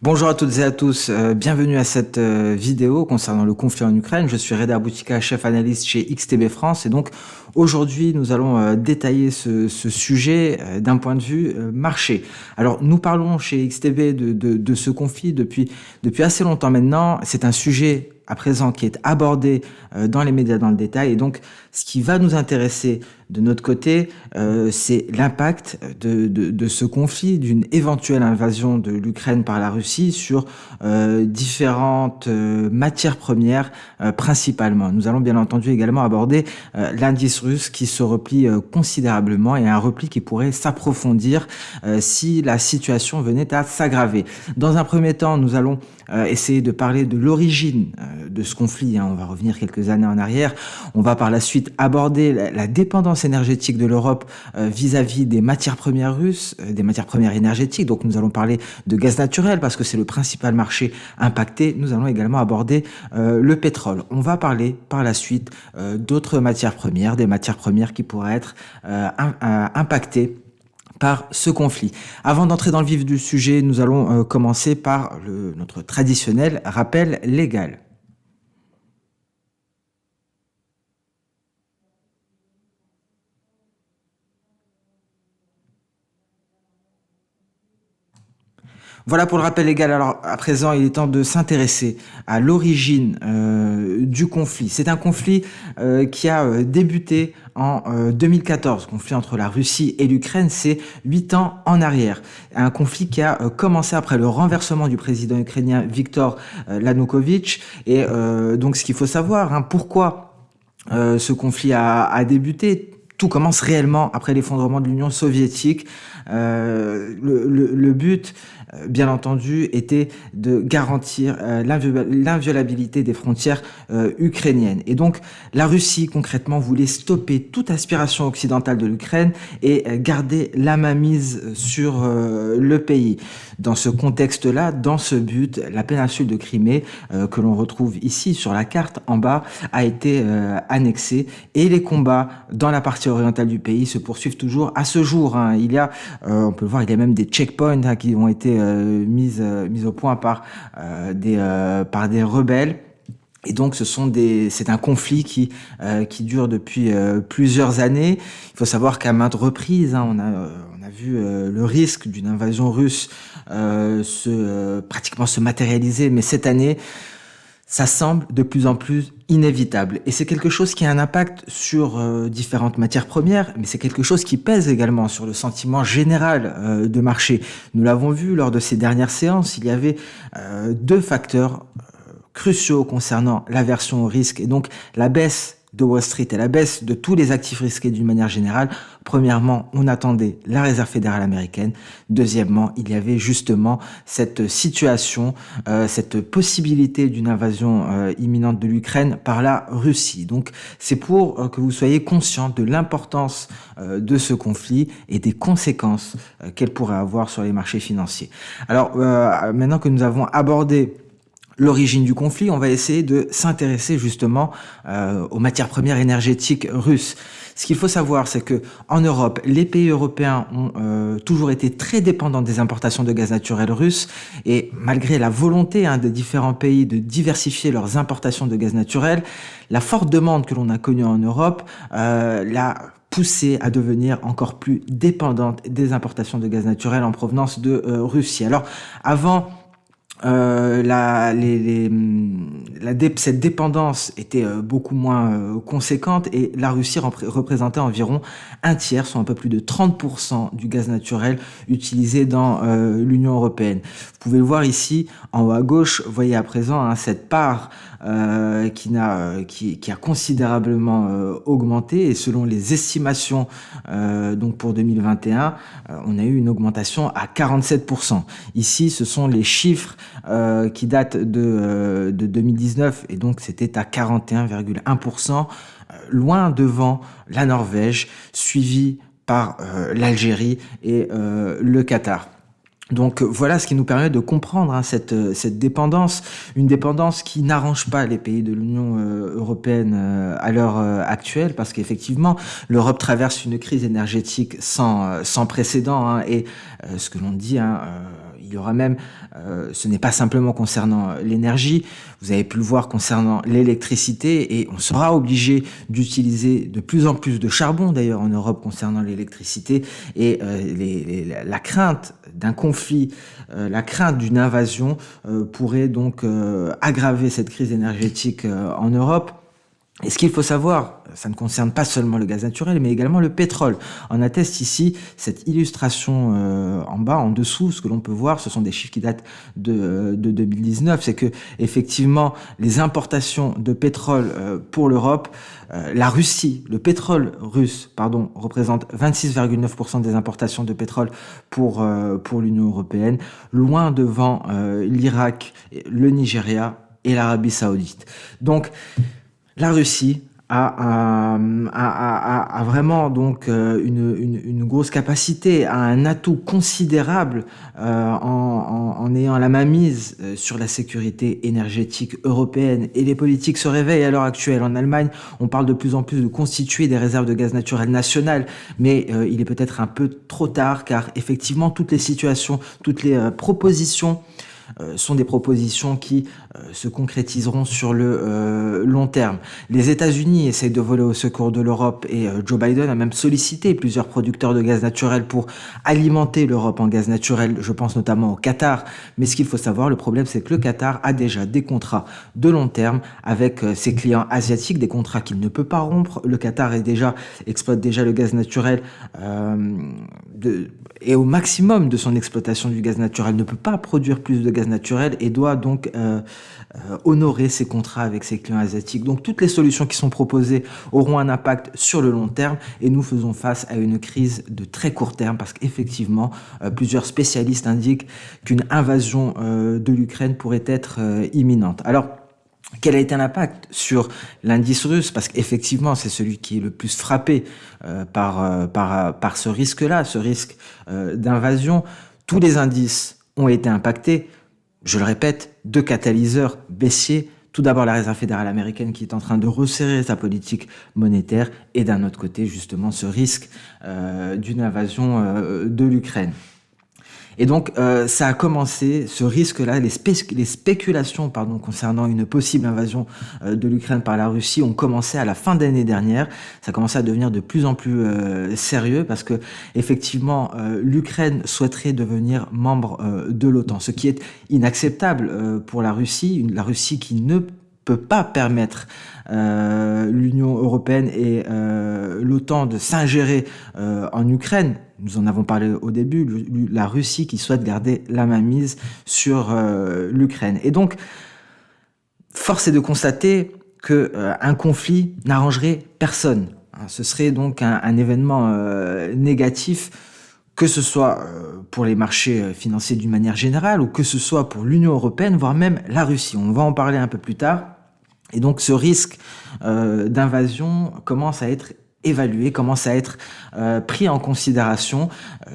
Bonjour à toutes et à tous, bienvenue à cette vidéo concernant le conflit en Ukraine. Je suis Reda Boutika, chef analyste chez XTB France et donc aujourd'hui nous allons détailler ce sujet d'un point de vue marché. Alors nous parlons chez XTB de ce conflit depuis assez longtemps maintenant. C'est un sujet à présent qui est abordé dans les médias dans le détail et donc ce qui va nous intéresser de notre côté, c'est l'impact de ce conflit, d'une éventuelle invasion de l'Ukraine par la Russie sur différentes matières premières principalement. Nous allons bien entendu également aborder l'indice russe qui se replie considérablement et un repli qui pourrait s'approfondir si la situation venait à s'aggraver. Dans un premier temps, nous allons essayer de parler de l'origine de ce conflit. On va revenir quelques années en arrière. On va par la suite aborder la dépendance énergétique de l'Europe vis-à-vis des matières premières russes, des matières premières énergétiques. Donc nous allons parler de gaz naturel parce que c'est le principal marché impacté. Nous allons également aborder le pétrole. On va parler par la suite d'autres matières premières, des matières premières qui pourraient être impactées par ce conflit. Avant d'entrer dans le vif du sujet, nous allons commencer par notre traditionnel rappel légal. Voilà pour le rappel légal. Alors à présent, il est temps de s'intéresser à l'origine du conflit. C'est un conflit qui a débuté en 2014, conflit entre la Russie et l'Ukraine, c'est 8 ans en arrière. Un conflit qui a commencé après le renversement du président ukrainien Viktor Yanukovych. Et donc ce qu'il faut savoir, pourquoi ce conflit a débuté. Tout commence réellement après l'effondrement de l'Union soviétique. Le but, bien entendu, était de garantir l'inviolabilité des frontières ukrainiennes. Et donc, la Russie, concrètement, voulait stopper toute aspiration occidentale de l'Ukraine et garder la mainmise sur le pays. Dans ce contexte-là, dans ce but, la péninsule de Crimée, que l'on retrouve ici sur la carte en bas, a été annexée et les combats dans la partie orientale du pays se poursuivent toujours à ce jour. Il y a, on peut le voir, il y a même des checkpoints qui ont été mis au point par des rebelles. Et donc, c'est un conflit qui dure depuis plusieurs années. Il faut savoir qu'à maintes reprises, on a vu le risque d'une invasion russe pratiquement se matérialiser, mais cette année, ça semble de plus en plus inévitable. Et c'est quelque chose qui a un impact sur différentes matières premières, mais c'est quelque chose qui pèse également sur le sentiment général de marché. Nous l'avons vu lors de ces dernières séances, il y avait deux facteurs cruciaux concernant l'aversion au risque et donc la baisse de Wall Street et la baisse de tous les actifs risqués d'une manière générale. Premièrement, on attendait la Réserve fédérale américaine. Deuxièmement, il y avait justement cette situation, cette possibilité d'une invasion imminente de l'Ukraine par la Russie. Donc, c'est pour que vous soyez conscients de l'importance de ce conflit et des conséquences qu'elle pourrait avoir sur les marchés financiers. Alors, maintenant que nous avons abordé l'origine du conflit, on va essayer de s'intéresser justement aux matières premières énergétiques russes. Ce qu'il faut savoir, c'est que en Europe, les pays européens ont toujours été très dépendants des importations de gaz naturel russe et malgré la volonté des différents pays de diversifier leurs importations de gaz naturel, la forte demande que l'on a connue en Europe l'a poussée à devenir encore plus dépendante des importations de gaz naturel en provenance de Russie. Alors, avant cette dépendance était beaucoup moins conséquente et la Russie représentait environ un tiers, soit un peu plus de 30% du gaz naturel utilisé dans l'Union européenne. Vous pouvez le voir ici en haut à gauche, vous voyez à présent cette part qui a considérablement augmenté et selon les estimations donc pour 2021, on a eu une augmentation à 47%. Ici, ce sont les chiffres qui datent de 2019 et donc c'était à 41,1%, loin devant la Norvège, suivi par l'Algérie et le Qatar. Donc voilà ce qui nous permet de comprendre cette dépendance, une dépendance qui n'arrange pas les pays de l'Union européenne à l'heure actuelle, parce qu'effectivement l'Europe traverse une crise énergétique sans précédent, et ce que l'on dit, il y aura même, ce n'est pas simplement concernant l'énergie, vous avez pu le voir concernant l'électricité, et on sera obligé d'utiliser de plus en plus de charbon d'ailleurs en Europe concernant l'électricité, et la crainte d'un conflit, la crainte d'une invasion pourrait donc aggraver cette crise énergétique en Europe. Et ce qu'il faut savoir, ça ne concerne pas seulement le gaz naturel, mais également le pétrole. On atteste ici cette illustration en bas, en dessous. Ce que l'on peut voir, ce sont des chiffres qui datent de 2019. C'est que effectivement, les importations de pétrole pour l'Europe, la Russie, le pétrole russe, pardon, représente 26,9% des importations de pétrole pour l'Union européenne, loin devant l'Irak, le Nigeria et l'Arabie Saoudite. Donc, la Russie a vraiment donc une grosse capacité, a un atout considérable en ayant la mainmise sur la sécurité énergétique européenne. Et les politiques se réveillent à l'heure actuelle. En Allemagne, on parle de plus en plus de constituer des réserves de gaz naturel nationales, mais il est peut-être un peu trop tard, car effectivement toutes les situations, toutes les propositions sont des propositions qui se concrétiseront sur le long terme. Les États-Unis essayent de voler au secours de l'Europe, et Joe Biden a même sollicité plusieurs producteurs de gaz naturel pour alimenter l'Europe en gaz naturel. Je pense notamment au Qatar. Mais ce qu'il faut savoir, le problème, c'est que le Qatar a déjà des contrats de long terme avec ses clients asiatiques, des contrats qu'il ne peut pas rompre. Le Qatar exploite déjà le gaz naturel et au maximum de son exploitation du gaz naturel, ne peut pas produire plus de gaz naturel et doit donc honorer ses contrats avec ses clients asiatiques. Donc toutes les solutions qui sont proposées auront un impact sur le long terme, et nous faisons face à une crise de très court terme, parce qu'effectivement plusieurs spécialistes indiquent qu'une invasion de l'Ukraine pourrait être imminente. Alors, quel a été l'impact sur l'indice russe? Parce qu'effectivement, c'est celui qui est le plus frappé par ce risque-là, ce risque d'invasion. Tous les indices ont été impactés. Je le répète, deux catalyseurs baissiers. Tout d'abord, la Réserve fédérale américaine qui est en train de resserrer sa politique monétaire, et d'un autre côté, justement, ce risque d'une invasion de l'Ukraine. Et donc, ça a commencé, ce risque-là, les spéculations concernant une possible invasion de l'Ukraine par la Russie ont commencé à la fin d'année dernière. Ça a commencé à devenir de plus en plus sérieux, parce que effectivement, l'Ukraine souhaiterait devenir membre de l'OTAN, ce qui est inacceptable pour la Russie qui ne peut pas permettre l'Union européenne et l'OTAN de s'ingérer en Ukraine. Nous en avons parlé au début, la Russie qui souhaite garder la mainmise sur l'Ukraine. Et donc, force est de constater qu'un conflit n'arrangerait personne. Ce serait donc un événement négatif, que ce soit pour les marchés financiers d'une manière générale, ou que ce soit pour l'Union européenne, voire même la Russie. On va en parler un peu plus tard. Et donc ce risque d'invasion commence à être évalué, commence à être pris en considération.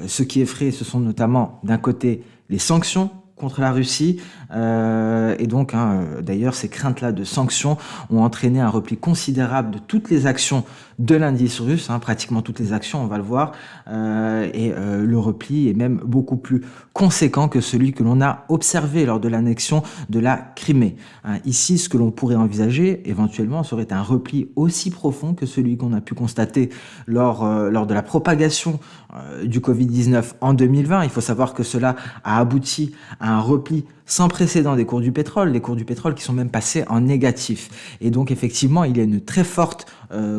Ce qui effraie, ce sont notamment d'un côté les sanctions contre la Russie, et donc d'ailleurs ces craintes-là de sanctions ont entraîné un repli considérable de toutes les actions de l'indice russe, pratiquement toutes les actions, on va le voir, et le repli est même beaucoup plus conséquent que celui que l'on a observé lors de l'annexion de la Crimée. Ici, ce que l'on pourrait envisager éventuellement serait un repli aussi profond que celui qu'on a pu constater lors de la propagation du Covid-19 en 2020. Il faut savoir que cela a abouti à un repli sans précédent des cours du pétrole, les cours du pétrole qui sont même passés en négatif. Et donc effectivement, il y a une très forte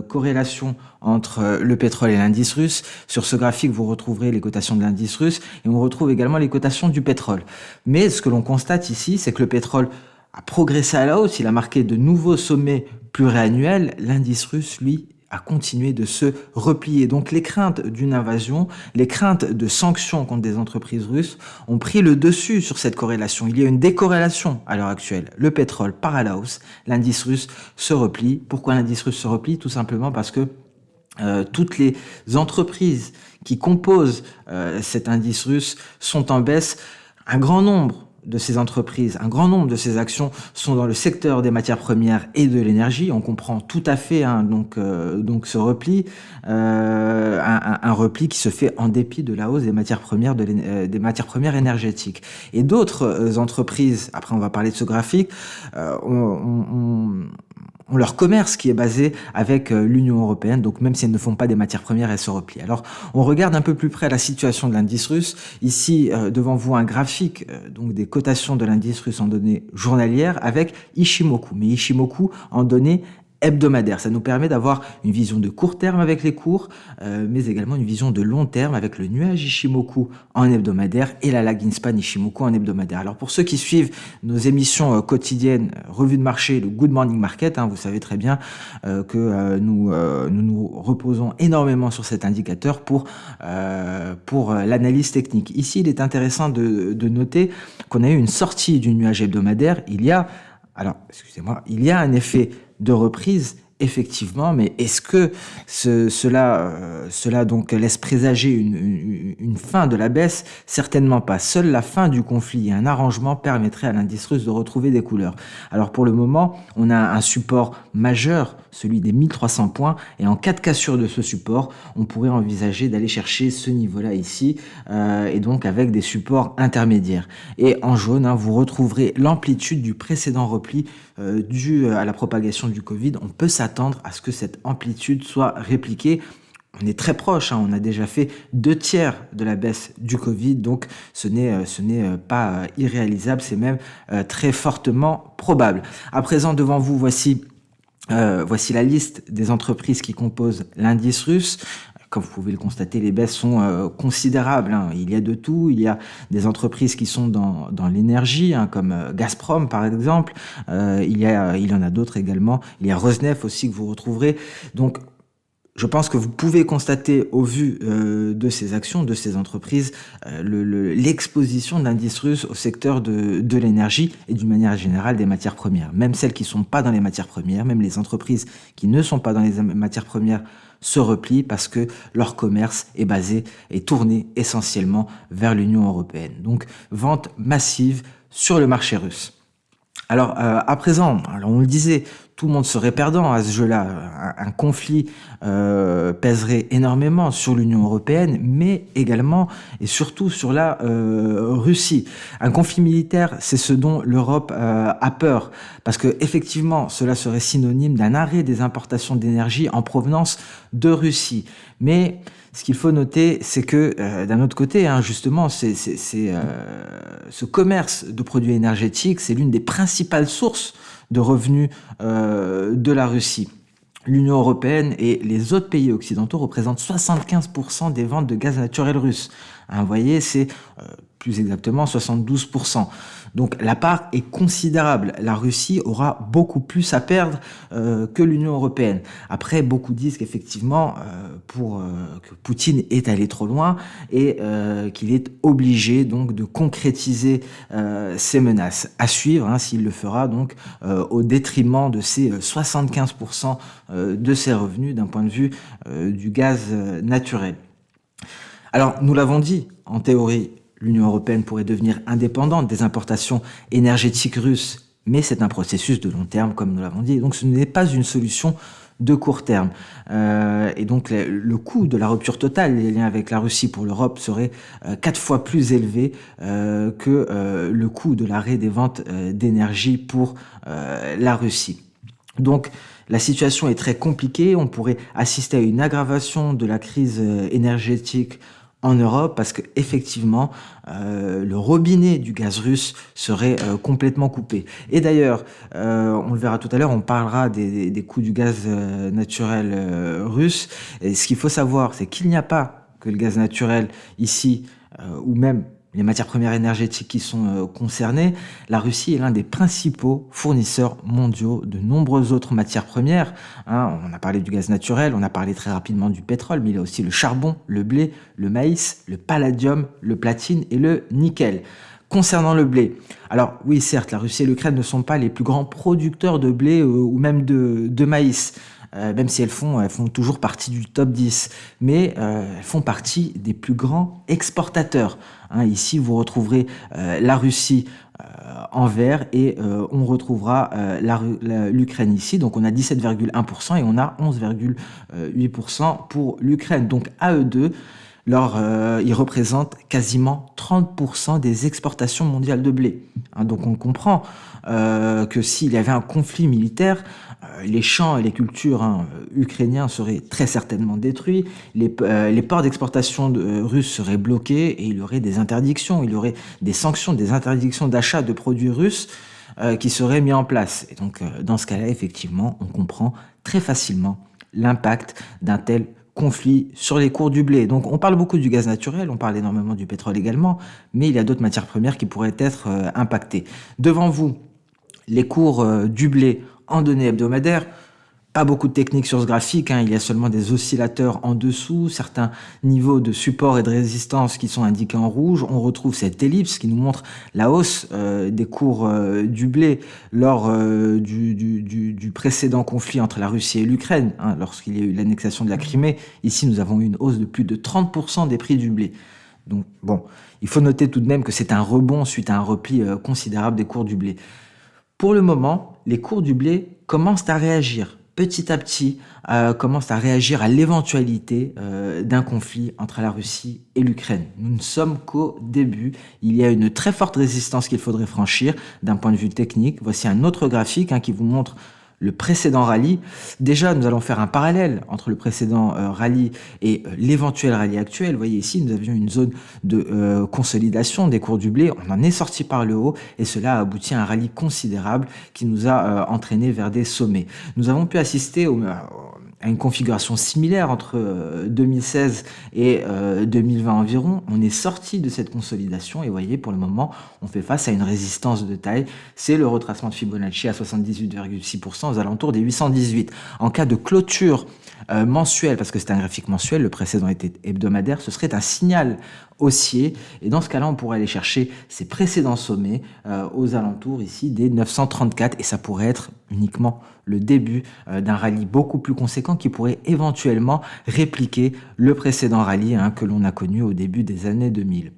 corrélation entre le pétrole et l'indice russe. Sur ce graphique, vous retrouverez les cotations de l'indice russe, et on retrouve également les cotations du pétrole. Mais ce que l'on constate ici, c'est que le pétrole a progressé à la hausse, il a marqué de nouveaux sommets pluriannuels. L'indice russe, lui, a continué de se replier. Donc les craintes d'une invasion, les craintes de sanctions contre des entreprises russes ont pris le dessus sur cette corrélation. Il y a une décorrélation à l'heure actuelle. Le pétrole part à la hausse, l'indice russe se replie. Pourquoi l'indice russe se replie? Tout simplement parce que toutes les entreprises qui composent cet indice russe sont en baisse. Un grand nombre de ces entreprises, un grand nombre de ces actions sont dans le secteur des matières premières et de l'énergie. On comprend tout à fait donc ce repli, un repli qui se fait en dépit de la hausse des matières premières, des matières premières énergétiques. Et d'autres entreprises, après on va parler de ce graphique, ont leur commerce qui est basé avec l'Union européenne, donc même si elles ne font pas des matières premières, elles se replient. Alors, on regarde un peu plus près la situation de l'indice russe. Ici, devant vous, un graphique donc des cotations de l'indice russe en données journalières avec Ishimoku, mais Ishimoku en données hebdomadaire. Ça nous permet d'avoir une vision de court terme avec les cours, mais également une vision de long terme avec le nuage Ishimoku en hebdomadaire et la lagging span Ishimoku en hebdomadaire. Alors pour ceux qui suivent nos émissions quotidiennes, revue de marché, le Good Morning Market, vous savez très bien que nous reposons énormément sur cet indicateur pour l'analyse technique. Ici, il est intéressant de noter qu'on a eu une sortie du nuage hebdomadaire. Il y a un effet de reprise, effectivement, mais est-ce que cela donc laisse présager une fin de la baisse? Certainement pas. Seule la fin du conflit et un arrangement permettrait à l'indice russe de retrouver des couleurs. Alors pour le moment, on a un support majeur, celui des 1300 points, et en cas de cassure de ce support, on pourrait envisager d'aller chercher ce niveau-là ici, et donc avec des supports intermédiaires. Et en jaune, vous retrouverez l'amplitude du précédent repli dû à la propagation du Covid. On peut s'attendre à ce que cette amplitude soit répliquée. On est très proche, on a déjà fait 2/3 de la baisse du Covid, donc ce n'est pas irréalisable, c'est même très fortement probable. À présent, devant vous, voici la liste des entreprises qui composent l'indice russe. Comme vous pouvez le constater, les baisses sont considérables. Il y a de tout. Il y a des entreprises qui sont dans l'énergie, comme Gazprom par exemple. Il y en a d'autres également. Il y a Rosneft aussi que vous retrouverez. Donc, je pense que vous pouvez constater au vu de ces actions, de ces entreprises, l'exposition de l'indice russe au secteur de l'énergie et d'une manière générale des matières premières. Même celles qui ne sont pas dans les matières premières, même les entreprises qui ne sont pas dans les matières premières se replient parce que leur commerce est tourné essentiellement vers l'Union européenne. Donc, vente massive sur le marché russe. Alors, à présent, on le disait, tout le monde serait perdant à ce jeu-là. Un conflit pèserait énormément sur l'Union européenne, mais également et surtout sur la Russie. Un conflit militaire, c'est ce dont l'Europe a peur, parce que effectivement, cela serait synonyme d'un arrêt des importations d'énergie en provenance de Russie. Mais ce qu'il faut noter, c'est que d'un autre côté, justement, ce commerce de produits énergétiques, c'est l'une des principales sources de revenus de la Russie. L'Union européenne et les autres pays occidentaux représentent 75% des ventes de gaz naturel russe. Vous voyez, c'est plus exactement 72%. Donc la part est considérable. La Russie aura beaucoup plus à perdre que l'Union européenne. Après, beaucoup disent qu'effectivement, que Poutine est allé trop loin et qu'il est obligé donc de concrétiser ses menaces. À suivre, s'il le fera donc au détriment de ces 75% de ses revenus d'un point de vue du gaz naturel. Alors, nous l'avons dit, en théorie, l'Union européenne pourrait devenir indépendante des importations énergétiques russes, mais c'est un processus de long terme, comme nous l'avons dit. Donc, ce n'est pas une solution de court terme. Et donc, le coût de la rupture totale des liens avec la Russie pour l'Europe serait 4 fois plus élevé que le coût de l'arrêt des ventes d'énergie pour la Russie. Donc, la situation est très compliquée. On pourrait assister à une aggravation de la crise énergétique en Europe parce que effectivement le robinet du gaz russe serait complètement coupé. Et d'ailleurs, on le verra tout à l'heure, on parlera des coûts du gaz naturel russe. Et ce qu'il faut savoir, c'est qu'il n'y a pas que le gaz naturel ici, ou même les matières premières énergétiques qui sont concernées. La Russie est l'un des principaux fournisseurs mondiaux de nombreuses autres matières premières. On a parlé du gaz naturel, on a parlé très rapidement du pétrole, mais il y a aussi le charbon, le blé, le maïs, le palladium, le platine et le nickel. Concernant le blé, alors oui, certes, la Russie et l'Ukraine ne sont pas les plus grands producteurs de blé ou même de maïs. Même si elles font toujours partie du top 10, mais elles font partie des plus grands exportateurs. Ici, vous retrouverez la Russie en vert et on retrouvera l'Ukraine ici. Donc on a 17,1% et on a 11,8% pour l'Ukraine. Donc à eux deux, ils représentent quasiment 30% des exportations mondiales de blé. Donc on comprend que s'il y avait un conflit militaire, les champs et les cultures ukrainiens seraient très certainement détruits, les ports d'exportation russes seraient bloqués et il y aurait des interdictions, il y aurait des sanctions, des interdictions d'achat de produits russes qui seraient mis en place. Et donc dans ce cas-là, effectivement, on comprend très facilement l'impact d'un tel conflit sur les cours du blé. Donc on parle beaucoup du gaz naturel, on parle énormément du pétrole également, mais il y a d'autres matières premières qui pourraient être impactées. Devant vous, les cours du blé en données hebdomadaires. Pas beaucoup de techniques sur ce graphique, il y a seulement des oscillateurs en dessous, certains niveaux de support et de résistance qui sont indiqués en rouge. On retrouve cette ellipse qui nous montre la hausse des cours du blé lors du précédent conflit entre la Russie et l'Ukraine, lorsqu'il y a eu l'annexation de la Crimée. Ici, nous avons eu une hausse de plus de 30% des prix du blé. Donc bon, il faut noter tout de même que c'est un rebond suite à un repli considérable des cours du blé. Pour le moment, les cours du blé commencent à réagir. Petit à petit, commencent à réagir à l'éventualité d'un conflit entre la Russie et l'Ukraine. Nous ne sommes qu'au début. Il y a une très forte résistance qu'il faudrait franchir d'un point de vue technique. Voici un autre graphique qui vous montre le précédent rallye. Déjà, nous allons faire un parallèle entre le précédent rallye et l'éventuel rallye actuel. Vous voyez ici, nous avions une zone de consolidation des cours du blé. On en est sorti par le haut et cela a abouti à un rallye considérable qui nous a entraîné vers des sommets. Nous avons pu assister à une configuration similaire entre 2016 et 2020 environ. On est sorti de cette consolidation et vous voyez, pour le moment, on fait face à une résistance de taille. C'est le retracement de Fibonacci à 78,6% aux alentours des 818. En cas de clôture mensuelle, parce que c'est un graphique mensuel, le précédent était hebdomadaire, ce serait un signal haussier. Et dans ce cas-là, on pourrait aller chercher ces précédents sommets aux alentours ici des 934 et ça pourrait être uniquement le début d'un rallye beaucoup plus conséquent qui pourrait éventuellement répliquer le précédent rallye que l'on a connu au début des années 2000.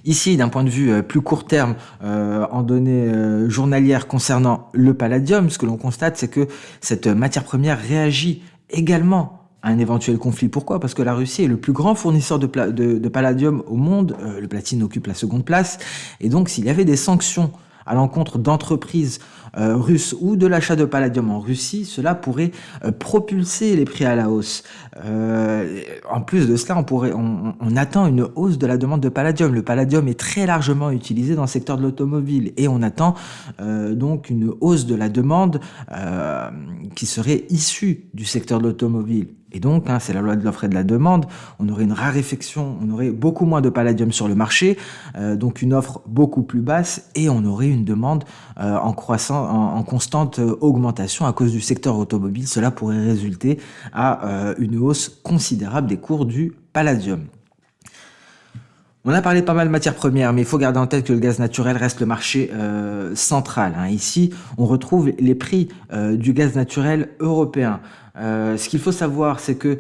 Ici, d'un point de vue plus court terme, en données journalières concernant le palladium, ce que l'on constate, c'est que cette matière première réagit également à un éventuel conflit. Pourquoi? Parce que la Russie est le plus grand fournisseur de palladium au monde. Le platine occupe la seconde place. Et donc, s'il y avait des sanctions à l'encontre d'entreprises russes ou de l'achat de palladium en Russie, cela pourrait propulser les prix à la hausse. En plus de cela, on attend une hausse de la demande de palladium. Le palladium est très largement utilisé dans le secteur de l'automobile et on attend donc une hausse de la demande qui serait issue du secteur de l'automobile. Et donc, c'est la loi de l'offre et de la demande, on aurait une raréfaction, on aurait beaucoup moins de palladium sur le marché, donc une offre beaucoup plus basse et on aurait une demande en constante augmentation à cause du secteur automobile. Cela pourrait résulter à une hausse considérable des cours du palladium. On a parlé pas mal de matières premières, mais il faut garder en tête que le gaz naturel reste le marché central. Ici, on retrouve les prix du gaz naturel européen. Ce qu'il faut savoir, c'est que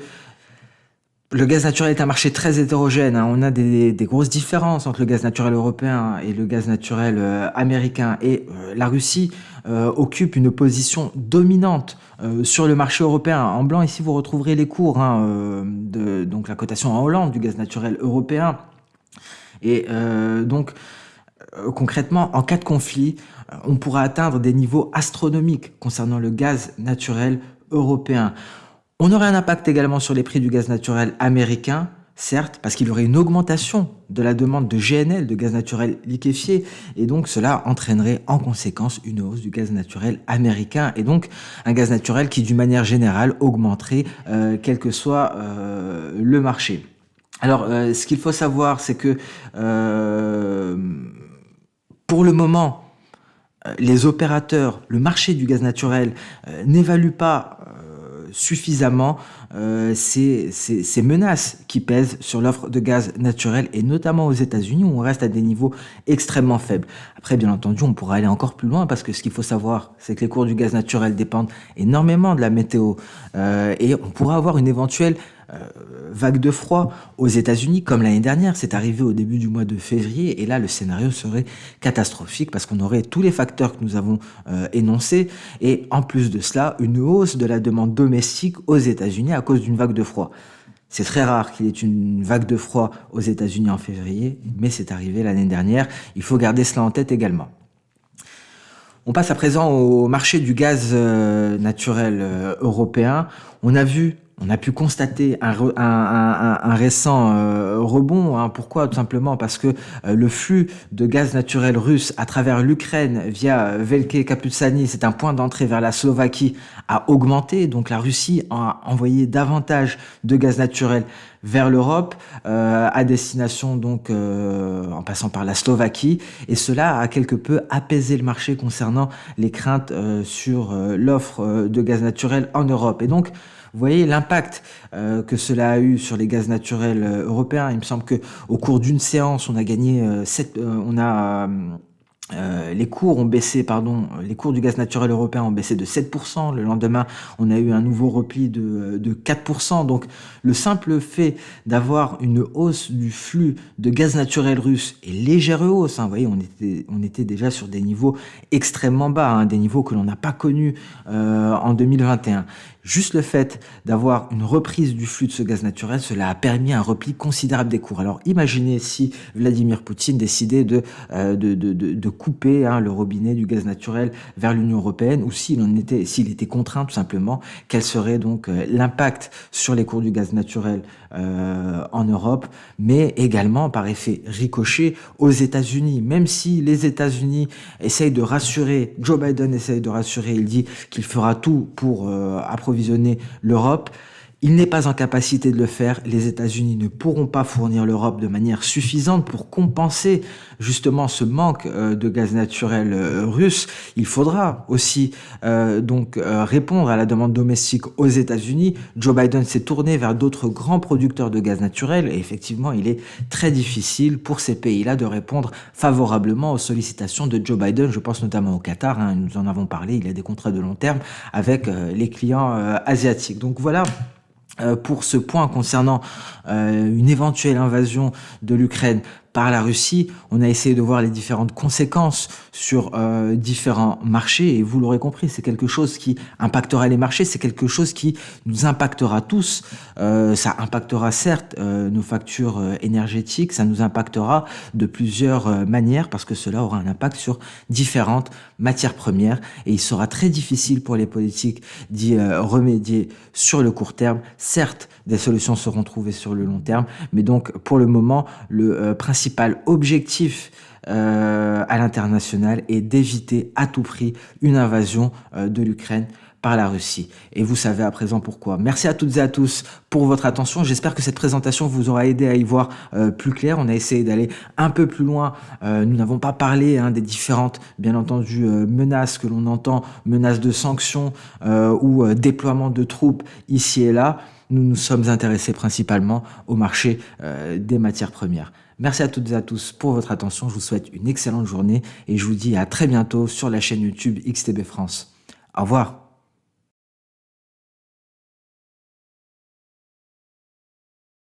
le gaz naturel est un marché très hétérogène. On a des grosses différences entre le gaz naturel européen et le gaz naturel américain. Et la Russie occupe une position dominante sur le marché européen. En blanc, ici, vous retrouverez les cours donc la cotation en Hollande du gaz naturel européen. Et donc, concrètement, en cas de conflit, on pourra atteindre des niveaux astronomiques concernant le gaz naturel européen. On aurait un impact également sur les prix du gaz naturel américain, certes, parce qu'il y aurait une augmentation de la demande de GNL, de gaz naturel liquéfié, et donc cela entraînerait en conséquence une hausse du gaz naturel américain, et donc un gaz naturel qui, d'une manière générale, augmenterait quel que soit le marché. Alors, ce qu'il faut savoir, c'est que pour le moment, les opérateurs, le marché du gaz naturel n'évalue pas suffisamment ces menaces qui pèsent sur l'offre de gaz naturel et notamment aux États-Unis où on reste à des niveaux extrêmement faibles. Après, bien entendu, on pourra aller encore plus loin parce que ce qu'il faut savoir, c'est que les cours du gaz naturel dépendent énormément de la météo et on pourra avoir une éventuelle vague de froid aux États-Unis, comme l'année dernière. C'est arrivé au début du mois de février, et là, le scénario serait catastrophique parce qu'on aurait tous les facteurs que nous avons énoncés, et en plus de cela, une hausse de la demande domestique aux États-Unis à cause d'une vague de froid. C'est très rare qu'il y ait une vague de froid aux États-Unis en février, mais c'est arrivé l'année dernière. Il faut garder cela en tête également. On passe à présent au marché du gaz naturel européen. On a pu constater un récent rebond. Hein. Pourquoi? Tout simplement parce que le flux de gaz naturel russe à travers l'Ukraine via Velké Kapusani, c'est un point d'entrée vers la Slovaquie, a augmenté. Donc la Russie a envoyé davantage de gaz naturel vers l'Europe, à destination donc en passant par la Slovaquie, et cela a quelque peu apaisé le marché concernant les craintes sur l'offre de gaz naturel en Europe. Et donc, vous voyez l'impact que cela a eu sur les gaz naturels européens. Il me semble que au cours d'une séance, on a gagné les cours ont baissé, les cours du gaz naturel européen ont baissé de 7%. Le lendemain, on a eu un nouveau repli de 4%. Donc, le simple fait d'avoir une hausse du flux de gaz naturel russe, et légère hausse, hein, vous voyez, on était déjà sur des niveaux extrêmement bas, hein, des niveaux que l'on n'a pas connus en 2021. Juste le fait d'avoir une reprise du flux de ce gaz naturel, cela a permis un repli considérable des cours. Alors imaginez si Vladimir Poutine décidait de couper le robinet du gaz naturel vers l'Union européenne, ou s'il était contraint tout simplement, quel serait donc l'impact sur les cours du gaz naturel en Europe, mais également par effet ricochet aux États-Unis. Même si les États-Unis essayent de rassurer, Joe Biden essaye de rassurer, il dit qu'il fera tout pour approvisionner l'Europe. Il n'est pas en capacité de le faire. Les États-Unis ne pourront pas fournir l'Europe de manière suffisante pour compenser justement ce manque de gaz naturel russe. Il faudra aussi répondre à la demande domestique aux États-Unis. Joe Biden s'est tourné vers d'autres grands producteurs de gaz naturel, et effectivement, il est très difficile pour ces pays-là de répondre favorablement aux sollicitations de Joe Biden. Je pense notamment au Qatar, hein, nous en avons parlé, il y a des contrats de long terme avec les clients asiatiques. Donc voilà. Pour ce point concernant une éventuelle invasion de l'Ukraine par la Russie, on a essayé de voir les différentes conséquences sur différents marchés, et vous l'aurez compris, c'est quelque chose qui impactera les marchés, c'est quelque chose qui nous impactera tous. Ça impactera certes nos factures énergétiques, ça nous impactera de plusieurs manières, parce que cela aura un impact sur différentes matières premières, et il sera très difficile pour les politiques d'y remédier sur le court terme. Certes, des solutions seront trouvées sur le long terme, mais donc pour le moment, le principal objectif à l'international est d'éviter à tout prix une invasion de l'Ukraine par la Russie. Et vous savez à présent pourquoi. Merci à toutes et à tous pour votre attention. J'espère que cette présentation vous aura aidé à y voir plus clair. On a essayé d'aller un peu plus loin. Nous n'avons pas parlé des différentes, bien entendu, menaces que l'on entend, menaces de sanctions ou déploiement de troupes ici et là. Nous nous sommes intéressés principalement au marché des matières premières. Merci à toutes et à tous pour votre attention. Je vous souhaite une excellente journée et je vous dis à très bientôt sur la chaîne YouTube XTB France. Au revoir.